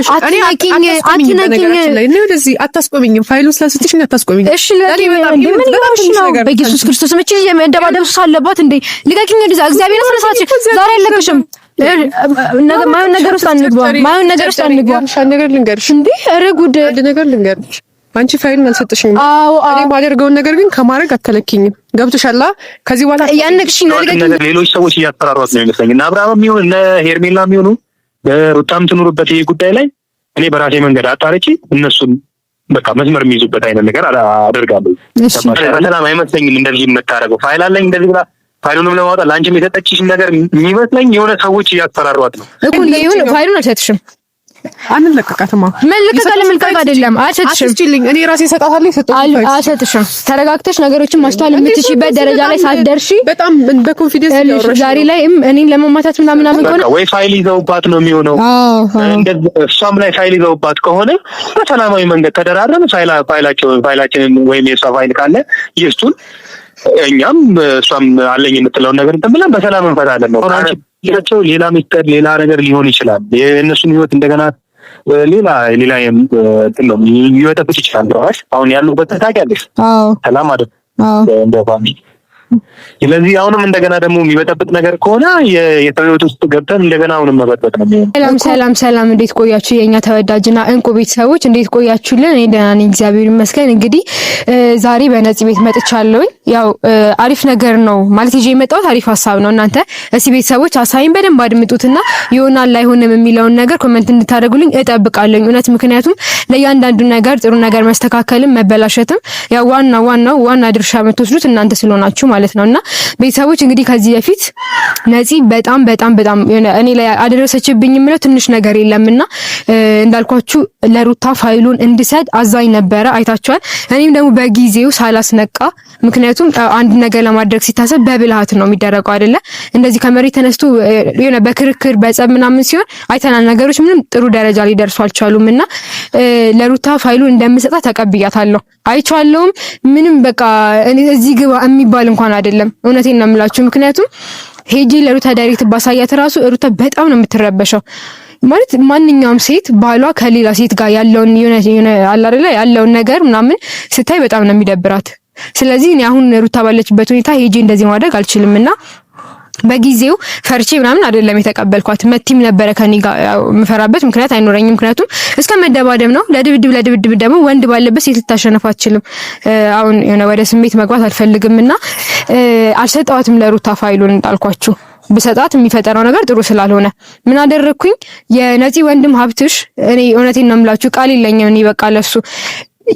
አትነኪኝ ነው እንደዚህ አታስቆሚኝም። ፋይሉ ስለሰጥሽኝ አታስቆሚኝ። እሺ በኢየሱስ ክርስቶስ መቼ የመደባደብ ሱስ አለባት እንዴ? ልቀቂኝ። እግዚአብሔር ስለሳች ዛሬ አለቅሽም። ማየውን ነገር ውስጥ አንግባ። ነገር ልንገርሽ እንዴ? ኧረ ጉድ ነገር ልንገርሽ። አንቺ ፋይሉን አልሰጥሽኝም። እኔ ማደርገውን ነገር ግን ከማድረግ አትከለኪኝም። ገብቶሻል? ከዚህ በኋላ ያንቅሽኝ ነው። ሌሎች ሰዎች እያስፈራሯት ነው ይመስለኝ እና አብርሃም ይሁን እነ ሄርሜላ ይሁኑ ሩታም ትኑርበት ይሄ ጉዳይ ላይ እኔ በራሴ መንገድ አጣርቼ እነሱን በቃ መስመር የሚይዙበት አይነት ነገር አደርጋለሁ። በሰላም አይመስለኝም እንደዚህ የምታደርገው። ፋይል አለኝ እንደዚህ ብላ ፋይሉንም ለማውጣት ለአንቺም የሰጠችሽ ነገር የሚመስለኝ የሆነ ሰዎች እያስፈራሯት ነው እኮ። ይሁን ፋይሉን አልሰጥሽም። አንለቀቃትማ መልቀቅ አይደለም። አልሰጥሽም። እኔ ራሴ እሰጣታለሁ። አልሰጥሽም። ተረጋግተሽ ነገሮችን ማስተዋል የምትችይበት ደረጃ ላይ ሳትደርሺ በጣም በኮንፊደንስ ያወራሽ ዛሬ ላይ እኔን ለመማታት ምናምን ከሆነ ወይ ፋይል ይዘውባት ነው የሚሆነው። እሷም ላይ ፋይል ይዘውባት ከሆነ በሰላማዊ መንገድ ተደራረም ፋይላችንን ወይም የሷ ፋይል ካለ ይስጡን። እኛም እሷም አለኝ የምትለውን ነገር እንትን ብለን በሰላም እንፈታለን ነው። ሌላ ሚስጥር ሌላ ነገር ሊሆን ይችላል። የእነሱን ህይወት እንደገና ሌላ እንትን ነው ሊወጣበት ይችላል። አሁን ያሉበት ታውቂያለሽ። ሰላም አይደል እንደ ፋሚሊ። ስለዚህ አሁንም እንደገና ደግሞ የሚበጠብጥ ነገር ከሆነ የህይወት ውስጥ ገብተን እንደገና አሁንም መበጥበጥ ነው። ሰላም እንዴት ቆያችሁ? የኛ ተወዳጅና እንቁ ቤተሰቦች እንዴት ቆያችሁልን? እኔ ደህና ነኝ እግዚአብሔር ይመስገን። እንግዲህ ዛሬ በነፂ ቤት መጥቻለሁ። ያው አሪፍ ነገር ነው ማለት ይዤ የመጣሁት አሪፍ ሀሳብ ነው። እናንተ እስኪ ቤተሰቦች ሀሳቤን በደንብ አድምጡትና ይሆናል አይሆንም የሚለውን ነገር ኮሜንት እንድታደርጉልኝ እጠብቃለሁ። እውነት ምክንያቱም ለእያንዳንዱ ነገር ጥሩ ነገር መስተካከልም መበላሸትም ያው ዋና ድርሻ የምትወስዱት እናንተ ስለሆናችሁ ማለት ነውና ቤተሰቦች እንግዲህ ከዚህ በፊት ነፂ በጣም እኔ ላይ አደረሰችብኝ የምለው ትንሽ ነገር የለምና እንዳልኳችሁ ለሩታ ፋይሉን እንድሰጥ አዛኝ ነበረ። አይታችኋል። እኔም ደግሞ በጊዜው ሳላስነቃ ምክንያቱም አንድ ነገር ለማድረግ ሲታሰብ በብልሃት ነው የሚደረገው አይደለ? እንደዚህ ከመሬት ተነስቶ የሆነ በክርክር በጸብ ምናምን ሲሆን አይተናል። ነገሮች ምንም ጥሩ ደረጃ ሊደርሱ አልቻሉምና ለሩታ ፋይሉን እንደምሰጣ ተቀብያታለሁ። አይቻለሁም። ምንም በቃ እዚህ ግባ የሚባል እንኳን አይደለም። እውነቴን ነው የምላችሁ። ምክንያቱም ሄጂ ለሩታ ዳይሬክት ባሳያት ራሱ ሩታ በጣም ነው የምትረበሸው። ማለት ማንኛውም ሴት ባሏ ከሌላ ሴት ጋር ያለውን የሆነ አለ አይደለ ያለውን ነገር ምናምን ስታይ በጣም ነው የሚደብራት። ስለዚህ እኔ አሁን ሩታ ባለችበት ሁኔታ ሄጂ እንደዚህ ማድረግ አልችልምና በጊዜው ፈርቼ ምናምን አይደለም የተቀበልኳት። መቲም ነበረ ከኔ ጋር የምፈራበት ምክንያት አይኖረኝም። ምክንያቱም እስከ መደባደብ ነው። ለድብድብ ደግሞ ወንድ ባለበት ሴት ልታሸነፍ አትችልም። አሁን የሆነ ወደ ስሜት መግባት አልፈልግምና አልሰጣትም ለሩታ ፋይሉን እንዳልኳችሁ። በሰጣት የሚፈጠረው ነገር ጥሩ ስላልሆነ ምን አደረኩኝ? የነፂ ወንድም ሀብትሽ እኔ እውነቴን ነው የምላችሁ ቃል የለኝም። እኔ በቃ ለሱ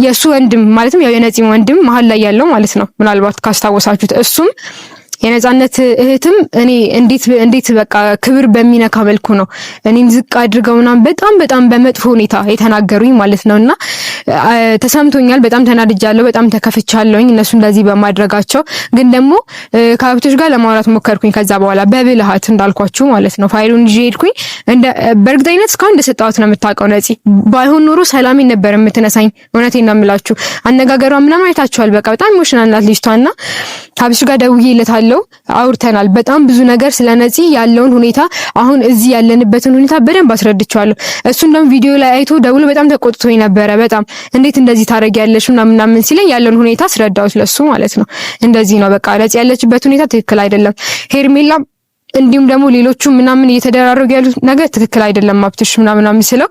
የሱ ወንድም ማለትም ያው የነፂ ወንድም መሀል ላይ ያለው ማለት ነው። ምናልባት ካስታወሳችሁት እሱም የነፃነት እህትም እኔ እንዴት በቃ ክብር በሚነካ መልኩ ነው እኔን ዝቅ አድርገውና በጣም በመጥፎ ሁኔታ የተናገሩኝ ማለት ነውና ተሰምቶኛል። በጣም ተናድጃለሁ። በጣም ተከፍቻለሁኝ እነሱ እንደዚህ በማድረጋቸው። ግን ደግሞ ከሀብቶች ጋር ለማውራት ሞከርኩኝ። ከዛ በኋላ በብልሃት እንዳልኳችሁ ማለት ነው ፋይሉን ይዤ ሄድኩኝ። በእርግጠኝነት እስካሁን እንደሰጣሁት ነው የምታውቀው ነፂ። ባይሆን ኖሮ ሰላሜን ነበር የምትነሳኝ። እውነቴን ነው የምላችሁ። አነጋገሯ ምናምን አይታችኋል። በቃ በጣም ኢሞሽናል ናት ልጅቷና ሀብቶች ጋር ደውዬለታለሁ። አውርተናል። በጣም ብዙ ነገር ስለ ነፂ ያለውን ሁኔታ አሁን እዚህ ያለንበትን ሁኔታ በደንብ አስረድቻለሁ። እሱን ደግሞ ቪዲዮ ላይ አይቶ ደውሎ በጣም ተቆጥቶኝ ነበረ። በጣም እንዴት እንደዚህ ታረጊያለሽ ምናምን ሲለኝ ያለውን ሁኔታ አስረዳሁት ለሱ ማለት ነው። እንደዚህ ነው በቃ ነፂ ያለችበት ሁኔታ ትክክል አይደለም። ሄርሜላ እንዲሁም ደግሞ ሌሎቹ ምናምን እየተደራረጉ ያሉት ነገር ትክክል አይደለም ማብትሽ ምናምን ሲለው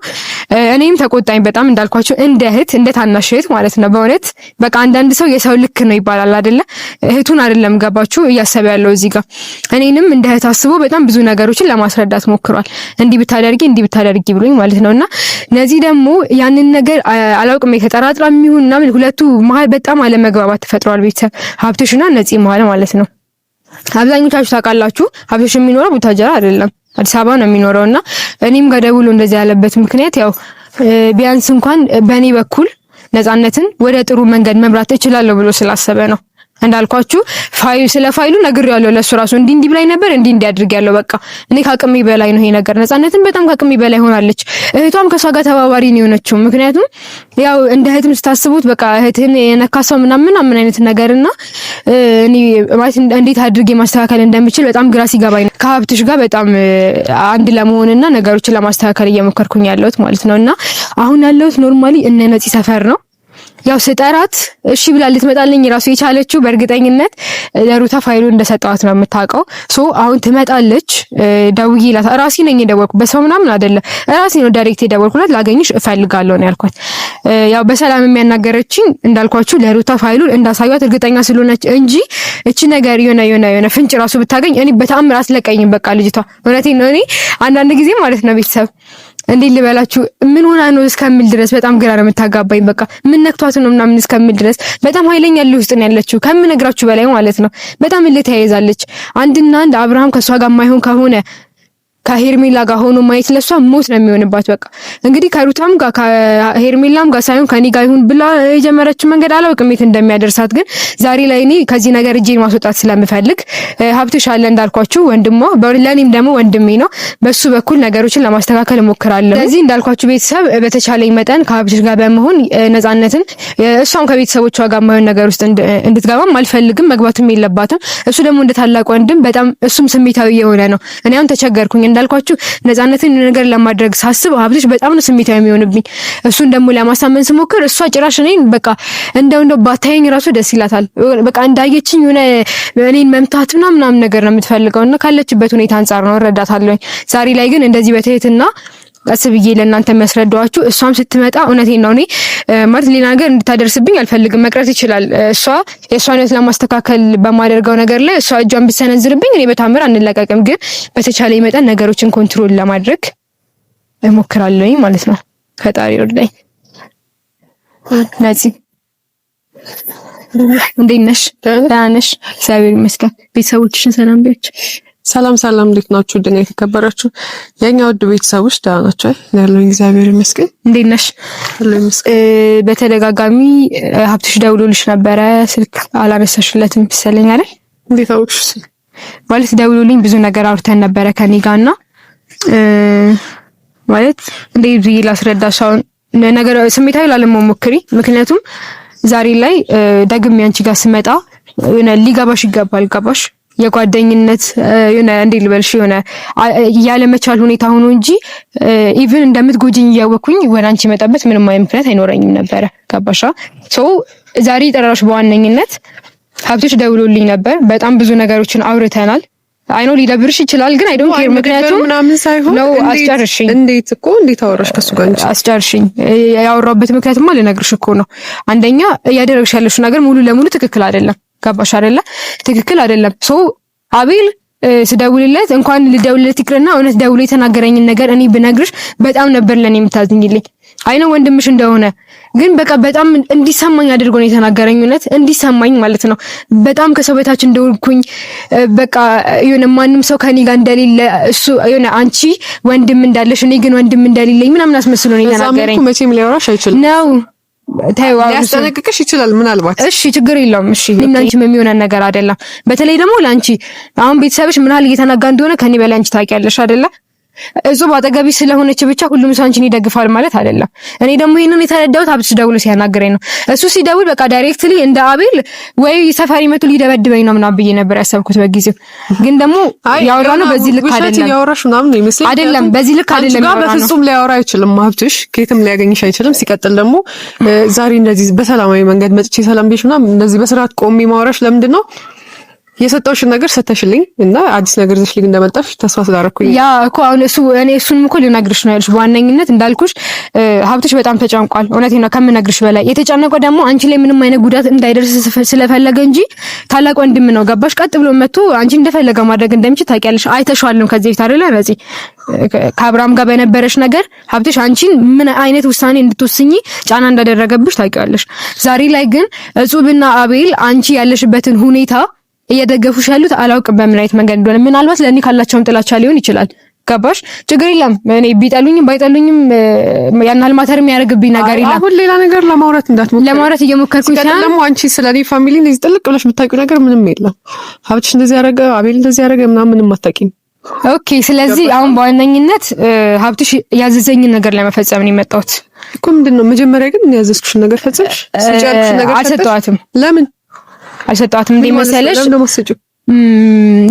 እኔም ተቆጣኝ በጣም እንዳልኳቸው እንደ እህት እንደ ታናሽ እህት ማለት ነው። በእውነት በቃ አንዳንድ ሰው የሰው ልክ ነው ይባላል አይደለ? እህቱን አይደለም ገባችሁ እያሰበ ያለው እዚህ ጋር እኔንም እንደ እህት አስቦ በጣም ብዙ ነገሮችን ለማስረዳት ሞክሯል። እንዲህ ብታደርጊ ብሎኝ ማለት ነውና ነዚህ ደግሞ ያንን ነገር አላውቅም የተጠራጥራ የሚሆን ምናምን ሁለቱ መሀል በጣም አለመግባባት ተፈጥሯል። ቤተሰብ ሀብትሽና ነፂ መሀል ማለት ነው። አብዛኞቻችሁ ታውቃላችሁ ሀብትሽ የሚኖረው ቡታጀራ አይደለም አዲስ አበባ ነው የሚኖረውና እኔም ጋር ደውሎ እንደዚህ ያለበት ምክንያት ያው ቢያንስ እንኳን በእኔ በኩል ነፃነትን ወደ ጥሩ መንገድ መምራት እችላለሁ ብሎ ስላሰበ ነው። እንዳልኳችሁ ስለ ፋይሉ ነግሬያለሁ ለሱ ራሱ እንዲህ ብላኝ ነበር እንዲህ አድርጌያለሁ። በቃ እኔ ካቅሜ በላይ ነው ይሄ ነገር። ነፃነትን በጣም ካቅሜ በላይ ሆናለች። እህቷም ከሷ ጋር ተባባሪ ነው የሆነችው። ምክንያቱም ያው እንደ እህትም ስታስቡት በቃ እህትን የነካሰው ምናምን አይነት ነገርና እኔ ማለት እንዴት አድርጌ ማስተካከል እንደምችል በጣም ግራ ሲገባኝ ነው ከሀብትሽ ጋር በጣም አንድ ለመሆንና ነገሮችን ለማስተካከል እየሞከርኩኝ ያለሁት ማለት ነውና አሁን ያለሁት ኖርማሊ እነ ነፂ ሰፈር ነው። ያው ስጠራት እሺ ብላ ልትመጣልኝ ራሱ የቻለችው በእርግጠኝነት ለሩታ ፋይሉ እንደሰጣት ነው የምታውቀው። አሁን ትመጣለች። ደውዬላት ራሴ ነኝ የደወልኩት በሰው ምናምን አይደለም። ራሴ ነው ዳይሬክት የደወልኩላት። ላገኝሽ እፈልጋለሁ ነው ያልኳት። ያው በሰላም የሚያናገረችኝ እንዳልኳችሁ ለሩታ ፋይሉን እንዳሳዩት እርግጠኛ ስለሆነች እንጂ እቺ ነገር የሆነ ፍንጭ ራሱ ብታገኝ እኔ በጣም አትለቀኝም። በቃ ልጅቷ እውነቴን ነው። እኔ አንዳንድ ጊዜ ማለት ነው ቤተሰብ እንዴት ልበላችሁ ምን ሆና ነው እስከምል ድረስ በጣም ግራ ነው የምታጋባኝ። በቃ ምን ነክቷት ነው ምናምን እስከምል ድረስ በጣም ኃይለኛ ልጅ ውስጥ ነው ያለችው ከምነግራችሁ በላይ ማለት ነው። በጣም ልትያይዛለች። አንድና አንድ አብርሃም ከሷ ጋር ማይሆን ከሆነ ከሄርሜላ ጋር ሆኖ ማየት ለሷ ሞት ነው የሚሆንባት። በቃ እንግዲህ ከሩታም ጋር ከሄርሜላም ጋር ሳይሆን ከኔ ጋር ይሁን ብላ የጀመረችው መንገድ አላውቅም የት እንደሚያደርሳት። ግን ዛሬ ላይ እኔ ከዚህ ነገር እጄን ማስወጣት ስለምፈልግ ሀብትሽ አለ እንዳልኳችሁ ወንድሟ ለኔም ደግሞ ወንድሜ ነው። በሱ በኩል ነገሮችን ለማስተካከል እሞክራለሁ። ስለዚህ እንዳልኳችሁ ቤተሰብ በተቻለኝ መጠን ከሀብትሽ ጋር በመሆን ነፃነትን እሷም ከቤተሰቦቿ ጋር ማይሆን ነገር ውስጥ እንድትገባም አልፈልግም። መግባትም የለባትም። እሱ ደግሞ እንደ ታላቅ ወንድም በጣም እሱም ስሜታዊ የሆነ ነው። እኔ አሁን ተቸገርኩኝ እንዳልኳችሁ ነፃነትን ነገር ለማድረግ ሳስብ ሀብትሽ በጣም ነው ስሜታዊ የሚሆንብኝ። እሱን ደግሞ ለማሳመን ስሞክር እሷ ጭራሽ እኔን በቃ እንደው ባታየኝ ራሱ ደስ ይላታል። በቃ እንዳየችኝ ሆነ እኔን መምታት ምናምን ነገር ነው የምትፈልገው እና ካለችበት ሁኔታ አንፃር ነው እረዳታለሁ። ዛሬ ላይ ግን እንደዚህ በትህትና ቀስ ብዬ ለእናንተ የሚያስረዳዋችሁ እሷም ስትመጣ እውነቴን ነው እኔ ማለት ሌላ ነገር እንድታደርስብኝ አልፈልግም። መቅረት ይችላል። እሷ የእሷን ህይወት ለማስተካከል በማደርገው ነገር ላይ እሷ እጇን ብትሰነዝርብኝ እኔ በታምር አንለቀቅም። ግን በተቻለ መጠን ነገሮችን ኮንትሮል ለማድረግ እሞክራለሁ ማለት ነው። ፈጣሪ ይርዳኝ። ነፂ እንዴት ነሽ? ደህና ነሽ? እግዚአብሔር ይመስገን። ቤተሰቦችሽን ሰላም ቢያችሁ። ሰላም እንዴት ናችሁ? ደህና የተከበራችሁ የኛ ውድ ቤተሰቦች ደህና ናችሁ? ያለው እግዚአብሔር ይመስገን። እንዴት ነሽ? በተደጋጋሚ ሀብትሽ ደውሎልሽ ነበረ፣ ስልክ አላነሳሽለትም መሰለኝ አይደል? እንዴት አውቅሽ? ማለት ደውሎልኝ ብዙ ነገር አውርተን ነበረ ከኔ ጋርና ማለት እንዴት ብዬ ላስረዳሽ? አሁን ነገር ስሜታዊ ላለመሞክሪ ምክንያቱም ዛሬ ላይ ደግሜ አንቺ ጋር ስመጣ ሊገባሽ ይገባል። ገባሽ? የጓደኝነት እንዴ ልበልሽ ያለ መቻል ሁኔታ ሆኖ እንጂ ኢቭን እንደምትጎጂኝ እያወኩኝ ወደ አንቺ መጣበት ምንም አይነት ምክንያት አይኖረኝም ነበረ። ገባሻ? ዛሬ ጠራሽ በዋነኝነት ሀብትሽ ደውሎልኝ ነበር። በጣም ብዙ ነገሮችን አውርተናል። አይኖ ሊደብርሽ ይችላል ግን አይ ዶንት ኬር። ምክንያቱም ምናምን ሳይሆን ነው አስጨርሽኝ። እንዴት አወራሽ ከሱ ጋር? አስጨርሽኝ። ያወራበት ምክንያትማ ልነግርሽ እኮ ነው። አንደኛ እያደረግሽ ያለሽው ነገር ሙሉ ለሙሉ ትክክል አይደለም። ገባሽ አይደለ? ትክክል አይደለም። አቤል ስደውልለት እንኳን ልደውልለት ይቅርና እውነት ደውሎ የተናገረኝን ነገር እኔ ብነግርሽ በጣም ነበር ለኔ የምታዝኝልኝ። አይነ ወንድምሽ እንደሆነ ግን በቃ በጣም እንዲሰማኝ አድርጎ ነው የተናገረኝ። እውነት እንዲሰማኝ ማለት ነው። በጣም ከሰው በታች እንደሆንኩኝ በቃ ማንም ሰው ከኔ ጋር እንደሌለ እሱ አንቺ ወንድም እንዳለሽ እኔ ግን ወንድም እንደሌለኝ ምናምን አስመስሎ ነው የተናገረኝ። እዛም መቼም ሊያወራሽ አይችልም ነው ሊያስጠነቅቅሽ ይችላል ምናልባት። እሺ ችግር የለውም። እሺ እናንቺ የሚሆነ ነገር አይደለም። በተለይ ደግሞ ላንቺ አሁን ቤተሰብሽ ምን ያህል እየተናጋ እንደሆነ ከኔ በላይ አንቺ ታውቂያለሽ አይደለ? እጹብ አጠገቢ ስለሆነች ብቻ ሁሉም ሰው አንቺን ይደግፋል ማለት አይደለም። እኔ ደግሞ ይሄንን የተረዳሁት ሀብትሽ ደውሎ ሲያናግረኝ ነው። እሱ ሲደውል በቃ ዳይሬክትሊ እንደ አቤል ወይ ሰፈሪ መቶ ሊደበድበኝ ነው ምናምን ብዬ ነበር ያሰብኩት በጊዜው። ግን ደግሞ ያወራነው በዚህ ልክ አይደለም። ያወራሽ ምናምን ይመስል አይደለም፣ በዚህ ልክ አይደለም። በፍጹም ሊያወራ አይችልም ሀብትሽ፣ ከየትም ሊያገኝሽ አይችልም። ሲቀጥል ደግሞ ዛሬ እንደዚህ በሰላማዊ መንገድ መጥቼ ሰላም ቤሽ ምናምን እንደዚህ በስርዓት ቆሜ ማወራሽ ለምንድን ነው? የሰጠውሽን ነገር ሰተሽልኝ እና አዲስ ነገር ይዘሽልኝ እንደመጣሽ ተስፋ ስላደረኩኝ ያ እኮ አሁን እሱንም እኮ ልነግርሽ ነው ያልሽ። በዋነኝነት እንዳልኩሽ ሀብትሽ በጣም ተጨንቋል። እውነቴን ነው ከምነግርሽ በላይ የተጨነቀው ደግሞ አንቺ ላይ ምንም አይነት ጉዳት እንዳይደርስ ስለፈለገ እንጂ ታላቅ ወንድም ነው። ገባሽ? ቀጥ ብሎ መጥቶ አንቺ እንደፈለገ ማድረግ እንደምችል ታውቂያለሽ። አይተሽዋልም ከዚህ በፊት አይደለ? ነፂ ከአብርሃም ጋር በነበረሽ ነገር ሀብትሽ አንቺን ምን አይነት ውሳኔ እንድትወስኚ ጫና እንዳደረገብሽ ታውቂያለሽ። ዛሬ ላይ ግን እጹብና አቤል አንቺ ያለሽበትን ሁኔታ እየደገፉሽ ያሉት አላውቅም በምን አይነት መንገድ እንደሆነ። ምናልባት ለኔ ካላቸውም ጥላቻ ሊሆን ይችላል። ገባሽ? ችግር የለም። እኔ ቢጠሉኝም ባይጠሉኝም ያን ያህል ማተር የሚያደርግብኝ ነገር የለም። አሁን ሌላ ነገር ለማውራት እንዳትሞክሪ። ለማውራት እየሞከርኩኝ ሳይሆን ደግሞ አንቺ ስለኔ ፋሚሊ እንደዚህ ጥልቅ ብለሽ የምታውቂው ነገር ምንም የለም። ሀብትሽ እንደዚህ ያደረገ አቤል እንደዚህ ያደረገ ምንም አታውቂም። ኦኬ። ስለዚህ አሁን በዋነኝነት ሀብትሽ ያዘዘኝን ነገር ለመፈጸም ነው የመጣሁት እኮ። ምንድነው መጀመሪያ ግን ያዘዝኩሽን ነገር ፈጽምሽ? ስጫልሽ ነገር አልሰጠኋትም። ለምን አልሰጠኋትም? እንዴ መሰለሽ ለምን ደግሞ ሰጪው?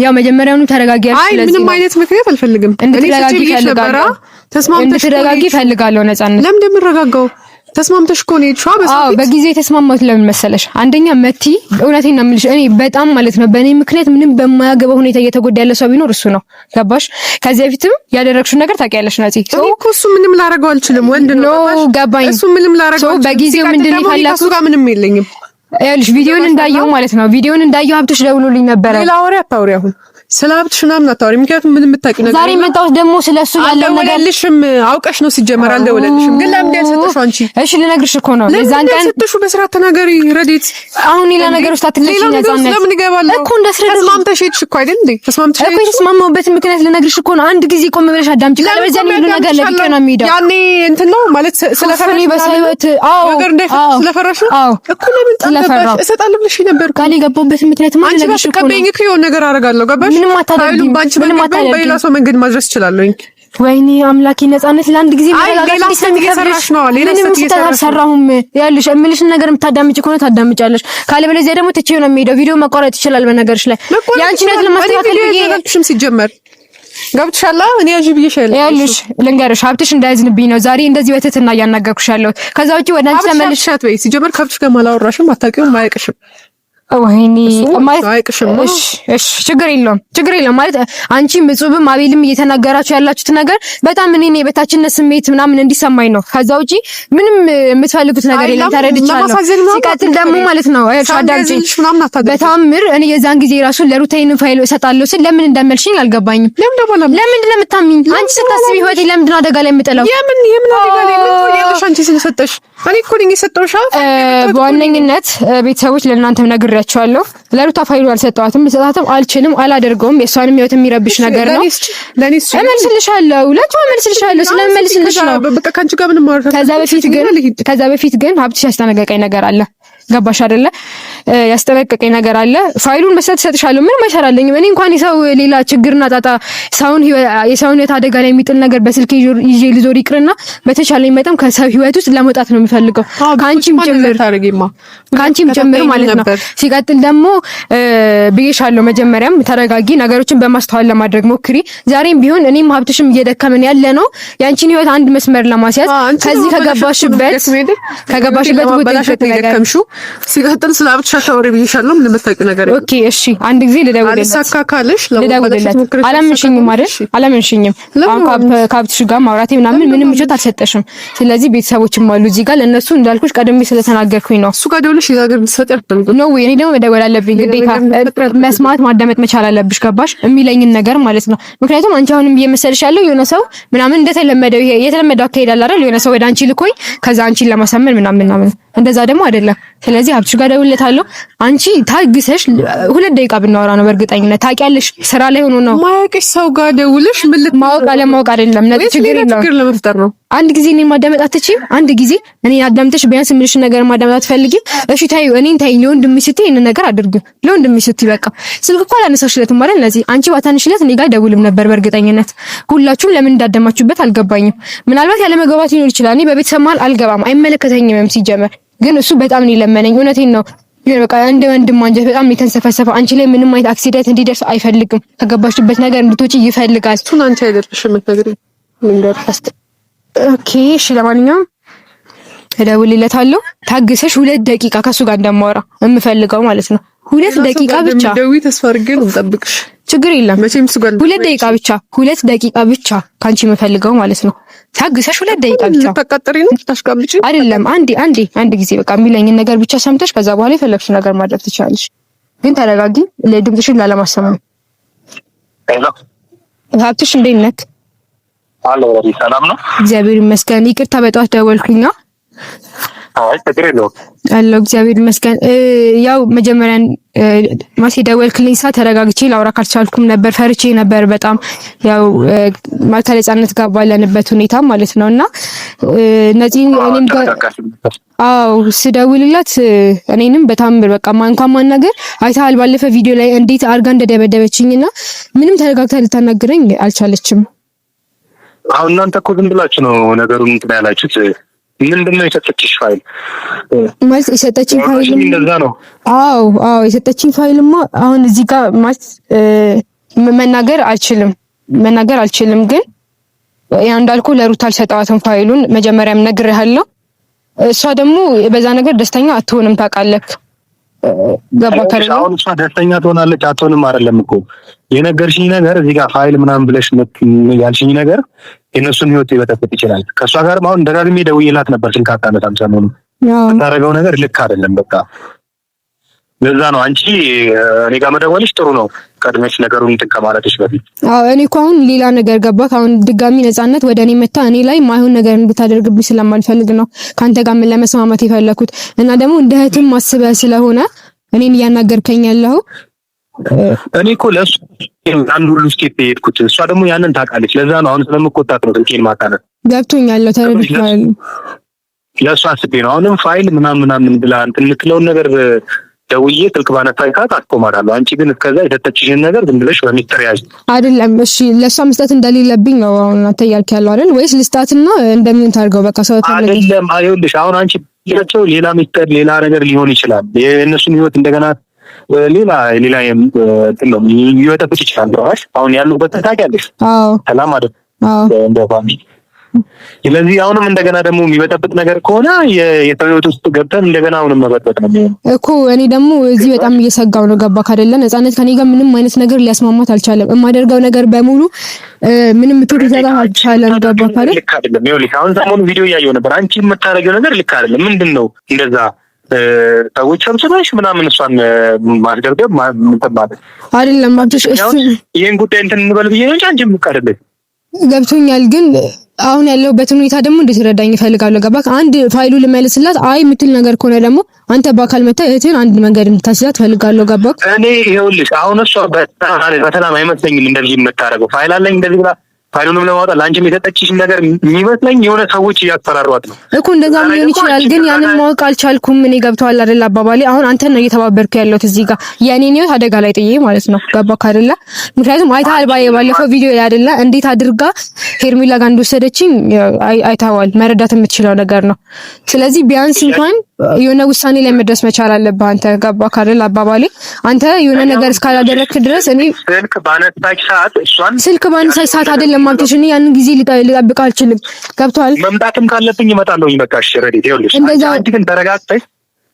ያው መጀመሪያውኑ ተረጋጊ ያልኩሽ። ስለዚህ ምንም አይነት ምክንያት አልፈልግም። እንድትረጋጊ ፈልጋለሁ። ተስማምተሽ እንድትረጋጊ ፈልጋለሁ። ነፃነት ለምን እንደምረጋጋው ተስማምተሽ እኮ ነው የሄድሽው። በጊዜው የተስማማሁት ለምን መሰለሽ? አንደኛ መቲ እውነቴን ነው የምልሽ፣ እኔ በጣም ማለት ነው በእኔ ምክንያት ምንም በማያገባው ሁኔታ እየተጎዳ ያለ ሰው ቢኖር እሱ ነው። ገባሽ? ከዚህ በፊትም ያደረግሽው ነገር ታውቂያለሽ ነፂ። እኔ እኮ እሱ ምንም ላደርገው አልችልም። ወንድ ነው ገባኝ። እሱ ምንም ላደርገው በጊዜው ምንድን ነው የፈለኩት? እሱ ጋር ምንም የለኝም። ይኸውልሽ ቪዲዮን እንዳየው ማለት ነው ቪዲዮን እንዳየው ሀብትሽ ደውሎልኝ ነበረ። ሌላ ወሬ አታውሪ አሁን ስለ ሀብትሽ ምናምን አታውሪ። ምክንያቱም ምንም የምታውቂው ነገር ዛሬ መጣሁት ደግሞ ስለሱ ያለው ነገር አልደወለልሽም። አውቀሽ ነው ሲጀመር አልደወለልሽም። ግን ለምን ያልሰጠሽው አንቺ? እሺ ልነግርሽ እኮ ነው የዛን ቀን ሰጥሽው በስርዓት ተናገሪ። ረዲት አሁን ሌላ ነገር ውስጥ አትከቺኝ። ነፃነት ለምን ይገባል እኮ እንደስረዱ ተስማምተሽ ሄድሽ እኮ አይደል እንዴ? ተስማምተሽ እኮ የተስማማሁበት ምክንያት ልነግርሽ እኮ ነው። አንድ ጊዜ ቆም ብለሽ አዳምጪ። ካለበዚያ ነው ሁሉ ነገር ለብቻ ነው የሚሄደው። ያኔ እንትን ነው ማለት ስለፈራሽ በሳይወት ነገር እንዳይፈጠር ስለፈራሽ እኮ ለምን ጠለፈራሽ? እሰጣለሁ ብለሽ ነበር። ቃል የገባሁበት ምክንያት ማለት ነው። አንቺ ከበይኝ እኮ የሆነ ነገር አደርጋለሁ። ገባሽ? ምንም አታደርጊም። በሌላ ሰው መንገድ ማድረስ እችላለሁኝ። ወይኔ አምላኬ ነፃነት ለአንድ ጊዜ ሌላ ስህተት እየሰራሽ ነው። ሌላ ስህተት እየሰራሽ ነው። ያልሽ እምልሽን ነገር የምታዳምጪ ከሆነ ታዳምጫለሽ። ካለበለዚያ ደግሞ ትቼው ነው የሚሄደው። ቪዲዮ መቋረጥ ይችላል። በነገርሽ ላይ ያንቺ ነገር ለማስተካከል ብዬሽም ሲጀመር ገብቶሻል። እኔ ያጂ ብዬሻለሁ። ያልሽ ልንገርሽ ሀብትሽ እንዳያዝንብኝ ነው ዛሬ እንደዚህ በትህትና እያናገርኩሽ ያለሁት። ከዛ ውጪ ወደ አንቺ ተመልሻት ወይ ሲጀመር ከብትሽ ጋር ማላወራሽም አታውቂውም አያውቅሽም። ወይኔ ማለት እሺ ችግር የለውም ማለት አንቺ ምጹብም አቤልም እየተናገራችሁ ያላችሁት ነገር በጣም እኔ የበታችነት ስሜት ምናምን እንዲሰማኝ ነው። ከዛ ውጪ ምንም የምትፈልጉት ነገር የለም። ተረድቻለሁ። ሲቀጥል ደግሞ ማለት ነው ሻዳልጂ በታምር እኔ የዛን ጊዜ ራሱ ለሩታይን ፋይል እሰጣለሁ ስል ለምን እንደመልሽኝ አልገባኝም። ለምን ለምታምኝ አንቺ ስታስቢ ህይወቴ ለምንድን ነው አደጋ ላይ የምጥለው? የምን አደጋ ላይ የምጥለው? አንቺ ስለሰጠሽ እኔ እኮ ነኝ የሰጠሁሽ። በዋነኝነት ቤተሰቦች ለእናንተም ነግሬያቸዋለሁ። ለሩታ ፋይሉ አልሰጠኋትም፣ ልሰጣትም አልችልም፣ አላደርገውም። የእሷንም ህይወት የሚረብሽ ነገር ነው። እመልስልሻለሁ፣ ስለምመልስልሽ ነው። በቃ ካንቺ ጋር ምንም ማውራት። ከዛ በፊት ግን ሀብትሽ ያስጠነቀቀኝ ነገር አለ። ገባሽ አይደለ? ያስጠነቀቀኝ ነገር አለ። ፋይሉን መስጠት እሰጥሻለሁ፣ ምንም አይሰራልኝም። እኔ እንኳን የሰው ሌላ ችግርና ጣጣ የሰውን ህይወት አደጋ ላይ የሚጥል ነገር በስልክ ይዤ ልዞር ይቅርና በተቻለኝ መጠን ከሰው ህይወት ውስጥ ለመውጣት ነው የምፈልገው። ካንቺም ጭምር ማለት ነው። ሲቀጥል ደግሞ ብዬሻለሁ፣ መጀመሪያም ተረጋጊ፣ ነገሮችን በማስተዋል ለማድረግ ሞክሪ። ዛሬም ቢሆን እኔም ሀብትሽም እየደከመን ያለ ነው ያንቺን ህይወት አንድ መስመር ለማስያዝ ከዚህ ከገባሽበት ደከምሽው። ሲቀጥል ስለ ሀብትሽ አታወሪ ብዬሻለሁ። ምን የምታውቂው ነገር የለም። ኦኬ እሺ፣ አንድ ጊዜ ልደውልለት። አላመንሽኝም አይደል? አላመንሽኝም። አሁን ከሀብትሽ ጋር ማውራቴ ምናምን ምንም ምቾት አልሰጠሽም። ስለዚህ ቤተሰቦችም አሉ እዚህ ጋር ለእነሱ እንዳልኩሽ ቀድሜ ስለተናገርኩኝ ነው። እሱ ጋር ደውልሽ የዛገር ልትሰጪ አልፈልግም። ነው ወይ? እኔ ደግሞ መደወል አለብኝ ግዴታ። መስማት ማዳመጥ መቻል አለብሽ። ገባሽ? የሚለኝን ነገር ማለት ነው። ምክንያቱም አንቺ አሁንም እየመሰልሽ ያለው የሆነ ሰው ምናምን እንደተለመደው ይሄ የተለመደው አካሄድ አለ አይደል? የሆነ ሰው ወደ አንቺ ልኮኝ ከዛ አንቺን ለማሳመን ምናምን እንደዛ ደግሞ አይደለም። ስለዚህ ሀብትሽ ጋር ደውልለታለሁ። አንቺ ታግሰሽ 2 ደቂቃ ብናወራ ነው በእርግጠኝነት። ታውቂያለሽ ስራ ላይ ሆኖ ነው። ማያውቅሽ ሰው ጋር ደውልሽ ምን ማወቅ አለማወቅ አይደለም። ነገ ችግር ለመፍጠር ነው። አንድ ጊዜ እኔን ማዳመጥ አትችይም? አንድ ጊዜ እኔን አዳምጠሽ ቢያንስ ምንሽ ነገር ማዳመጥ አትፈልጊም? እሺ ታዩ እኔን ታይ ለወንድምሽ ስትይ ይሄን ነገር አድርግ። ለወንድምሽ ስትይ በቃ ስልክ እኮ አላነሳሽለትም ማለት ለዚህ አንቺ ባታንሽለት እኔ ጋር ደውልም ነበር በእርግጠኝነት። ሁላችሁም ለምን እንዳደማችሁበት አልገባኝም። ምናልባት ያለ መግባባት ሊኖር ይችላል። እኔ በቤተሰብ መሀል አልገባም፣ አይመለከተኝም ሲጀመር። ግን እሱ በጣም ነው የለመነኝ። እውነቴን ነው። በቃ እንደ ወንድም አንጀት በጣም ነው የተንሰፈሰፈው። አንቺ ላይ ምንም አይነት አክሲደንት እንዲደርስ አይፈልግም። ከገባሽበት ነገር እንድትወጪ ይፈልጋል። እሱን አንቺ አይደለሽም የምትነግሪኝ። ኦኬ እሺ፣ ለማንኛውም እደውልለታለሁ። ታግሰሽ 2 ደቂቃ ከሱ ጋር እንደማወራ የምፈልገው ማለት ነው። 2 ደቂቃ ብቻ ደውይ። ተስፋ አድርጌ ነው የምጠብቅሽ። ችግር የለም መቼም እሱ ጋር 2 ደቂቃ ብቻ 2 ደቂቃ ብቻ ካንቺ የምፈልገው ማለት ነው። ታግሰሽ 2 ደቂቃ ብቻ። ተቀጥሪ ነው ታሽቃብጪ አይደለም። አንድ ጊዜ በቃ የሚለኝን ነገር ብቻ ሰምተሽ ከዛ በኋላ የፈለግሽው ነገር ማድረግ ትችላለሽ። ግን ተረጋጊ። ለድምፅሽን ላለማሰማም። ሀብትሽ እንዴት ነህ? አሎ፣ ሰላም ነው? እግዚአብሔር ይመስገን። ይቅርታ በጠዋት ደወልኩኝ። አይ ችግር የለውም አለው እግዚአብሔር ይመስገን። ያው መጀመሪያ ማሲ ደወልክልኝ ሰዓት ተረጋግቼ ላውራ ካልቻልኩም ነበር፣ ፈርቼ ነበር በጣም ያው ከነጻነት ጋር ባለንበት ሁኔታ ማለት ነውና እነዚህ እኔም ጋር ስደውልላት እኔንም በጣም በቃ እንኳን ማናገር አይተሃል ባለፈ ቪዲዮ ላይ እንዴት አርጋ እንደደበደበችኝና ምንም ተረጋግታ ልታናግረኝ አልቻለችም። አሁን እናንተ እኮ ዝም ብላችሁ ነው ነገሩን እንትን ያላችሁት። ምንድነው የሰጠችሽ ፋይል? ማለት የሰጠችኝ ፋይል እንደዛ ነው? አዎ የሰጠችኝ ፋይልማ አሁን እዚህ ጋር ማለት መናገር አልችልም ግን ያ እንዳልኩ ለሩት አልሰጠዋትም ፋይሉን መጀመሪያም ነግሬሃለሁ። እሷ ደግሞ በዛ ነገር ደስተኛ አትሆንም ታውቃለህ። ገባከኝ? አሁን እሷ ደስተኛ ትሆናለች አትሆንም አይደለም እኮ የነገርሽኝ ነገር እዚህ ጋር ፋይል ምናምን ብለሽ ያልሽኝ ነገር የነሱን ህይወት ሊበጠብጥ ይችላል። ከእሷ ጋርም አሁን ደጋግሜ ደውዬላት ነበር፣ ስልክ አታነሳም። ሰሞኑን የምታደርገው ነገር ልክ አይደለም። በቃ ለዛ ነው አንቺ እኔ ጋር መደወልሽ ጥሩ ነው፣ ቀድመሽ ነገሩን እንትን ከማለትሽ በፊት። እኔ እኮ አሁን ሌላ ነገር ገባክ። አሁን ድጋሚ ነጻነት ወደ እኔ መታ እኔ ላይ ማይሆን ነገር እንድታደርግብኝ ስለማልፈልግ ነው ካንተ ጋር ምን ለመስማማት የፈለኩት እና ደግሞ እንደ እህትም ማስበህ ስለሆነ እኔን እያናገርከኝ ያለው እኔ እኮ ለሱ አንድ ሁሉ ስቴፕ የሄድኩት እሷ ደግሞ ያንን ታውቃለች። ለዛ ነው አሁን ስለምቆጣት ነው ስልኬን ማታነስ። ገብቶኛል፣ ተረድቻለሁ። ለሱ አስቤ ነው አሁንም ፋይል ምናምን ብላ እንትን የምትለውን ነገር ደውዬ ስልክ ባነሳኝ ሰዓት አስቆማታለሁ። አንቺ ግን እስከዛ የሰጠችሽን ነገር ዝም ብለሽ በሚስጥር ያዥ። አይደለም እሺ፣ ለሷ መስጠት እንደሌለብኝ ነው አሁን አንተ እያልክ ያለው አይደል? ወይስ ልስጣትና እንደምን ታርገው በቃ ሰው ታለኝ አይደለም። አይውልሽ አሁን አንቺ ያቸው ሌላ ሚስጥር ሌላ ነገር ሊሆን ይችላል። የእነሱን ህይወት እንደገና ሌላ እንትን ነው ይወጣበት ይችላል። አሁን ያሉበት ታውቂያለሽ። ሰላም አይደል? እንደ ፋሚሊ። ስለዚህ አሁንም እንደገና ደግሞ የሚበጠብጥ ነገር ከሆነ የህይወት ውስጥ ገብተን እንደገና አሁንም መበጠጥ ነው እኮ። እኔ ደግሞ እዚህ በጣም እየሰጋው ነው። ገባክ አይደለ? ነጻነት ከኔ ጋር ምንም አይነት ነገር ሊያስማማት አልቻለም። የማደርገው ነገር በሙሉ ምንም ምትወድ ይዘጋ አልቻለም። ገባክ አይደል? ልክ አይደለም። ይኸውልሽ አሁን ሰሞኑን ቪዲዮ እያየሁ ነበር። አንቺ የምታደርገው ነገር ልክ አይደለም። ምንድነው እንደዛ ሰዎች ሰብስበሽ ምናምን እሷን ማስደርገብ ማለት አይደለም። ማብተሽ ይሄን ጉዳይ እንትን እንበል ብዬ ነው እንጂ አንቺም ልክ አይደለም። ገብቶኛል ግን አሁን ያለውበትን ሁኔታ ደግሞ እንድትረዳኝ እፈልጋለሁ። ገባክ? አንድ ፋይሉ ልመልስላት የምትል ነገር ከሆነ ደግሞ አንተ በአካል መጣ እህትን አንድ መንገድ እንድታስላት እፈልጋለሁ። ገባክ? እኔ ይኸውልሽ አሁን እሷ በሰላም አይመስለኝም እንደዚህ የምታደርገው። ፋይል አለኝ እንደዚህ ብላ ፋይሉንም ለማውጣት ለአንቺም የሰጠችሽ ነገር የሚመስለኝ የሆነ ሰዎች እያስፈራሯት ነው እኮ። እንደዛ ሊሆን ይችላል ግን ያንን ማወቅ አልቻልኩም። እኔ ገብቶሃል አይደል አባባሌ? አሁን አንተን ነው እየተባበርኩ ያለሁት እዚህ ጋር የኔን ህይወት አደጋ ላይ ጥዬ ማለት ነው። ገባክ አይደለ? ምክንያቱም አይተሃል ባለፈው ቪዲዮ ላይ አይደለ እንዴት አድርጋ ሄርሜላ ጋር እንደወሰደችኝ አይተዋል። መረዳት የምትችለው ነገር ነው። ስለዚህ ቢያንስ እንኳን የሆነ ውሳኔ ላይ መድረስ መቻል አለብህ አንተ። ገባክ አይደል አባባሌ? አንተ የሆነ ነገር እስካላደረግክ ድረስ እኔ ስልክ ባነሳች ሰዓት አይደለም ማብተሽ እኔ ያንን ጊዜ ልጠብቅ አልችልም። ገብቶሃል? መምጣትም ካለብኝ እመጣለሁኝ። በቃ እሺ ረዲት ይኸውልሽ አንቺ ግን ተረጋግተሽ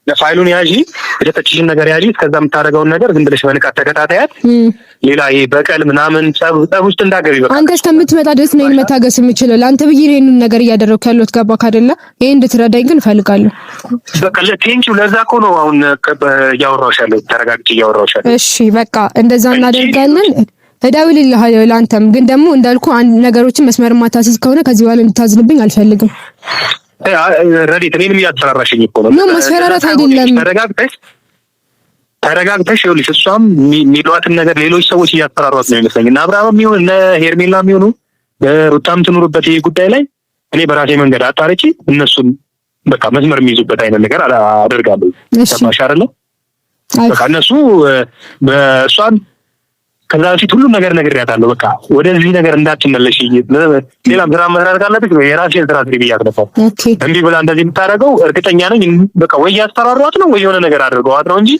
ፋይሉን ያዢ፣ የሰጠችሽን ነገር ያዢ። እስከዛ የምታደርገውን ነገር ዝም ብለሽ በንቃት ተከታታያት። ሌላ ይሄ በቀል ምናምን ጸብ ውስጥ እንዳገቢ በቃ አንተ እስከምትመጣ ድረስ ነው መታገስ የምችለው። ለአንተ ብዬ ይሄንን ነገር እያደረኩ ያለሁት። ገባክ አይደለ? ይሄን እንድትረዳኝ ግን እፈልጋለሁ። በቃ ለቴንኪው። ለዛ እኮ ነው አሁን እያወራሁሽ ያለሁት፣ ተረጋግቼ እያወራሁሽ ያለሁት። እሺ በቃ እንደዛ እናደርጋለን። እደውልልሃለሁ። ለአንተም ግን ደግሞ እንዳልኩ አንድ ነገሮችን መስመር ማታስይዝ ከሆነ ከዚህ በኋላ እንድታዝንብኝ አልፈልግም። ረዲት እኔንም እያስፈራራሽኝ እኮ ነው። ማስፈራራት አይደለም። ተረጋግተሽ ይኸውልሽ እሷም የሚሏትን ነገር ሌሎች ሰዎች እያስፈራሯት ነው ይመስለኝ እና አብርሃም ይሁን እነ ሄርሜላ የሚሆኑ ሩታም ትኑሩበት ይሄ ጉዳይ ላይ እኔ በራሴ መንገድ አጣርቼ እነሱን በቃ መስመር የሚይዙበት አይነት ነገር አደርጋለሁ። ሰማሽ አይደለ? በቃ እነሱ በእሷን ከዛ በፊት ሁሉም ነገር ነግሬያታለሁ። በቃ ወደዚህ ነገር እንዳትመለሽ፣ ሌላም ስራ መስራት ካለብሽ የራስሽን ስራ ስሪ ብያት ነበር። እንዲህ ብላ እንደዚህ የምታደርገው እርግጠኛ ነኝ በቃ ወይ ያስፈራሯት ነው ወይ የሆነ ነገር አድርገዋት ነው እንጂ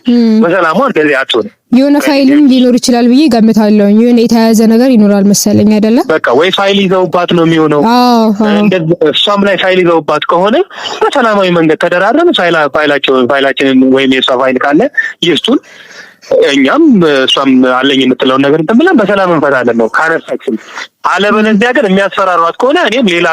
በሰላሟ እንደዚህ አትሆንም። የሆነ ፋይልም ሊኖር ይችላል ብዬ ገምታለሁ። የሆነ የተያያዘ ነገር ይኖራል መሰለኝ አይደለ? በቃ ወይ ፋይል ይዘውባት ነው የሚሆነው። እሷም ላይ ፋይል ይዘውባት ከሆነ በሰላማዊ መንገድ ተደራረም ፋይላችንን ወይም የእሷ ፋይል ካለ ይስጡን፣ እኛም እሷም አለኝ የምትለውን ነገር እንትን ብለን በሰላም እንፈታለን ነው ካነሳችን። አለበለዚያ ግን የሚያስፈራሯት ከሆነ እኔም ሌላ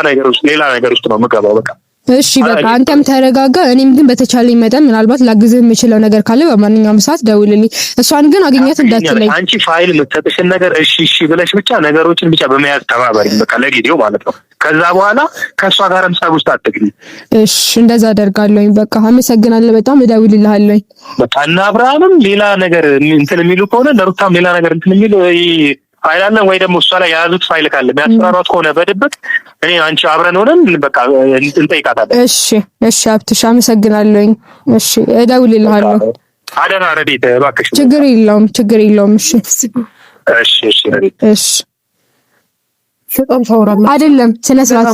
ነገር ውስጥ ነው የምገባው። በቃ እሺ በቃ አንተም ተረጋጋ። እኔም ግን በተቻለኝ መጠን ምናልባት ላግዝህ የምችለው ነገር ካለ በማንኛውም ሰዓት ደውልልኝ። እሷን ግን አግኛት እንዳትለኝ። አንቺ ፋይል የምትሰጥሽን ነገር እሺ ብለሽ ብቻ ነገሮችን ብቻ በመያዝ ተባበሪ። በቃ ለጊዜው ማለት ነው። ከዛ በኋላ ከእሷ ጋርም ጸብ ውስጥ አትግቢ። እሺ እንደዛ አደርጋለሁኝ። በቃ አመሰግናለሁ። በጣም እደውልልሃለሁ። በቃ እና አብርሃምም ሌላ ነገር እንትን የሚሉ ከሆነ ለሩታም ሌላ ነገር እንትን የሚሉ ፋይል አለ ወይ ደግሞ እሷ ላይ የያዙት ፋይል ካለ የሚያስፈራሯት ከሆነ በድብቅ እኔ አንቺ አብረን ሆነን በቃ እንጠይቃታለን። እሺ አብትሽ አመሰግናለሁኝ። እሺ እደውልልሃለሁ። አደራ ረዲት እባክሽ። ችግር የለውም። እሺ በጣም ታወራለህ አይደለም?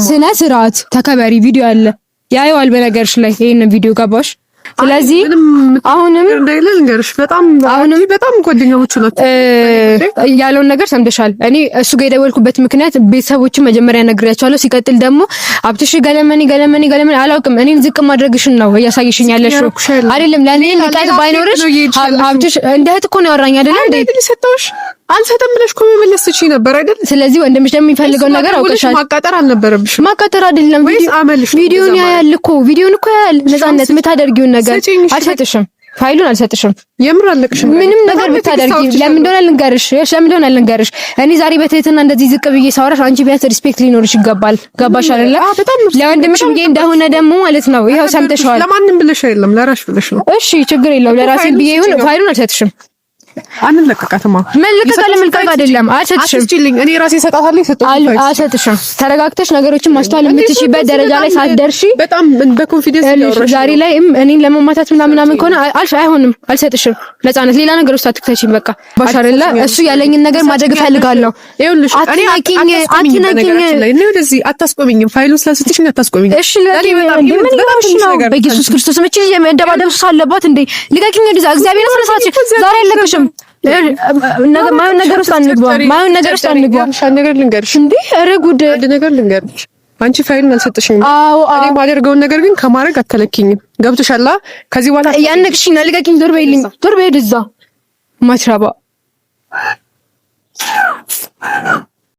ስነ ስርዓት ተከበሪ። ቪዲዮ አለ ያየዋል በነገርሽ ላይ ይሄን ቪዲዮ ገባሽ? ስለዚህ አሁንም እንደይልንገርሽ በጣም ጓደኛዎቹ ናቸው ያለውን ነገር ሰምተሻል። እኔ እሱ ጋር የደወልኩበት ምክንያት ቤተሰቦችን መጀመሪያ ነግሬያቸዋለሁ። ሲቀጥል ደግሞ አብትሽ ገለመኒ አላውቅም። እኔን ዝቅ ማድረግሽን ነው እያሳየሽኝ ያለሽው አይደለም። ለኔ ንቃት ባይኖርሽ አብትሽ እንደ እህት እኮ ነው ያወራኝ አይደለም እንዴ? ሰጣሽ አልሰጠም ብለሽ እኮ መመለስ ትችይ ነበር አይደል? ስለዚህ ወንድምሽ ደግሞ የሚፈልገው ነገር አውቀሻል። ማቃጠር አልነበረብሽም። ማቃጠር አይደለም ቪዲዮን ያያል እኮ ያያል። ነፃነት የምታደርጊውን ነገር አልሰጥሽም። ፋይሉን አልሰጥሽም። የምር አለቅሽም። ምንም ነገር ብታደርጊ ለምን እንደሆነ ልንገርሽ። እኔ ዛሬ በትህትና እንደዚህ ዝቅ ብዬ ሳወራሽ አንቺ ቢያንስ ሪስፔክት ሊኖርሽ ይገባል። ገባሽ አይደለ? ለወንድምሽ ብዬ እንደሆነ ደግሞ ማለት ነው። ይኸው ሰምተሽዋል። ለማንም ብለሽ አይደለም ለራስሽ ብለሽ ነው። እሺ ችግር የለውም። ለራሴ ብዬ ይሁን። ፋይሉን አልሰጥሽም። አንለቀቃትማ መልቀቅ አይደለም። አልሰጥሽም። እኔ ራሴ ሰጣታለሁ። አልሰጥሽም። ተረጋግተሽ ነገሮችን ማስተዋል የምትችይበት ደረጃ ላይ ሳትደርሺ በጣም በኮንፊደንስ ያወራሽ ዛሬ ላይ እኔን ለመማታት ምናምን ከሆነ አይሆንም። አልሰጥሽም። ነፃነት ሌላ ነገር ውስጥ አትክተቺኝ። በቃ ባሻረላ እሱ ያለኝን ነገር ማድረግ እፈልጋለሁ። ይኸውልሽ አትነኪኝ። እኔ ወደዚህ አታስቆሚኝም። ፋይሉን ስለሰጥሽኝ አታስቆሚኝ። እሺ በኢየሱስ ክርስቶስ መቼ የመደባደብ ሱስ አለባት እንዴ? ልቀቂኝ። እግዚአብሔር ስለሳች ዛሬ አለቀሽም። ማየውን ነገር ውስጥ አንግባ። ነገር ልንገርሽ እንዴ? ኧረ ጉድ! አንድ ነገር ልንገርሽ። አንቺ ፋይሉን አልሰጥሽኝም። እኔ ማደርገውን ነገር ግን ከማድረግ አትከለኪኝም። ገብቶሻል? ከዚህ በኋላ ያነቅሽኝ ነው። ልቀቂኝ። ዞር በይልኝ። ዞር በይ ወደዛ ማትረባ